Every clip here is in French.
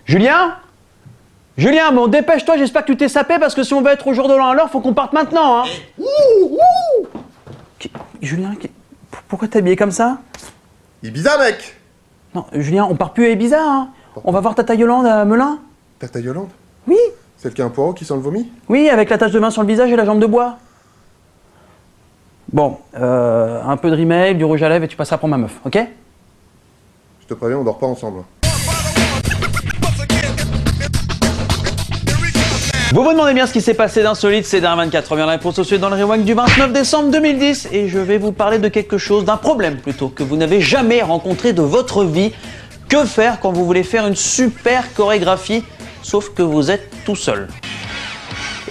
Julien? Julien, bon, dépêche-toi, j'espère que tu t'es sapé parce que si on veut être au jour de l'an à l'heure, faut qu'on parte maintenant, hein. Julien, pourquoi t'es habillé comme ça? Ibiza, mec! Non, Julien, on part plus à Ibiza, hein. On va voir Tata Yolande à Melun. Tata Yolande? Oui. Celle qui a un poireau qui sent le vomi? Oui, avec la tache de vin sur le visage et la jambe de bois. Bon, un peu de rimel, du rouge à lèvres et tu passeras pour ma meuf, ok? Je te préviens, on dort pas ensemble. Vous vous demandez bien ce qui s'est passé d'insolite ces dernières 24 heures. Bien, la réponse au sujet dans le Rewind du 29 décembre 2010. Et je vais vous parler de quelque chose, d'un problème plutôt, que vous n'avez jamais rencontré de votre vie. Que faire quand vous voulez faire une super chorégraphie, sauf que vous êtes tout seul?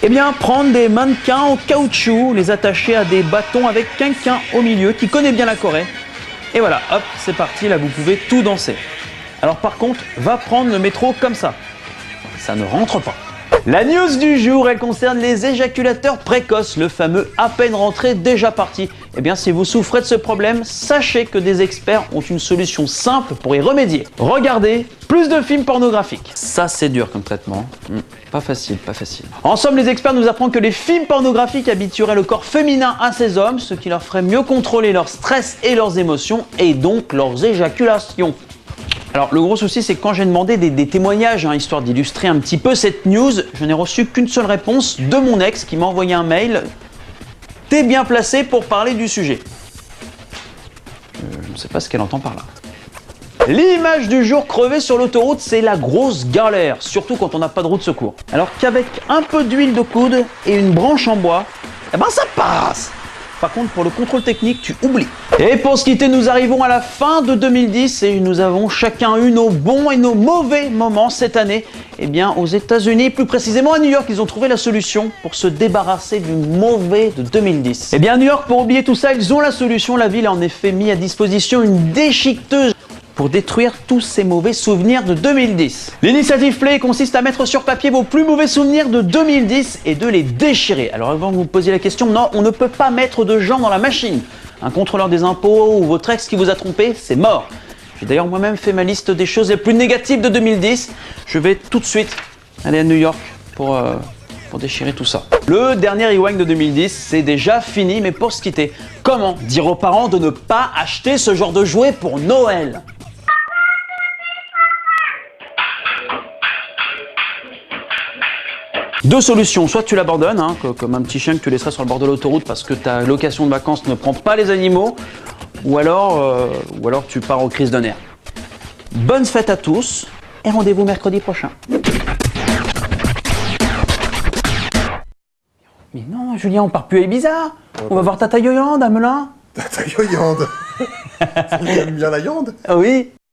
Eh bien, prendre des mannequins en caoutchouc, les attacher à des bâtons avec quelqu'un au milieu qui connaît bien la choré. Et voilà, hop, c'est parti, là vous pouvez tout danser. Alors par contre, va prendre le métro comme ça. Ça ne rentre pas. La news du jour, elle concerne les éjaculateurs précoces, le fameux à peine rentré, déjà parti. Eh bien, si vous souffrez de ce problème, sachez que des experts ont une solution simple pour y remédier. Regardez plus de films pornographiques. Ça, c'est dur comme traitement. Pas facile, pas facile. En somme, les experts nous apprennent que les films pornographiques habitueraient le corps féminin à ces hommes, ce qui leur ferait mieux contrôler leur stress et leurs émotions, et donc leurs éjaculations. Alors le gros souci, c'est que quand j'ai demandé des témoignages, histoire d'illustrer un petit peu cette news, je n'ai reçu qu'une seule réponse de mon ex qui m'a envoyé un mail. T'es bien placé pour parler du sujet. Je ne sais pas ce qu'elle entend par là. L'image du jour crevée sur l'autoroute, c'est la grosse galère, surtout quand on n'a pas de roue de secours. Alors qu'avec un peu d'huile de coude et une branche en bois, eh ben ça passe. Par contre, pour le contrôle technique, tu oublies. Et pour se quitter, nous arrivons à la fin de 2010 et nous avons chacun eu nos bons et nos mauvais moments cette année. Eh bien, aux États-Unis, plus précisément à New York, ils ont trouvé la solution pour se débarrasser du mauvais de 2010. Eh bien, à New York, pour oublier tout ça, ils ont la solution. La ville a en effet mis à disposition une déchiqueteuse pour détruire tous ces mauvais souvenirs de 2010. L'initiative Play consiste à mettre sur papier vos plus mauvais souvenirs de 2010 et de les déchirer. Alors avant que vous me posiez la question, non, on ne peut pas mettre de gens dans la machine. Un contrôleur des impôts ou votre ex qui vous a trompé, c'est mort. J'ai d'ailleurs moi-même fait ma liste des choses les plus négatives de 2010. Je vais tout de suite aller à New York pour déchirer tout ça. Le dernier Rewind de 2010, c'est déjà fini, mais pour se quitter, comment dire aux parents de ne pas acheter ce genre de jouet pour Noël? Deux solutions, soit tu l'abandonnes, comme un petit chien que tu laisserais sur le bord de l'autoroute parce que ta location de vacances ne prend pas les animaux, ou alors tu pars aux crises de nerfs. Bonne fête à tous et rendez-vous mercredi prochain. Mais non, Julien, on part plus à Ibiza. On va voir Tata Yolande à Melun. Tata Yolande. Ça aime bien la yande? Ah oui.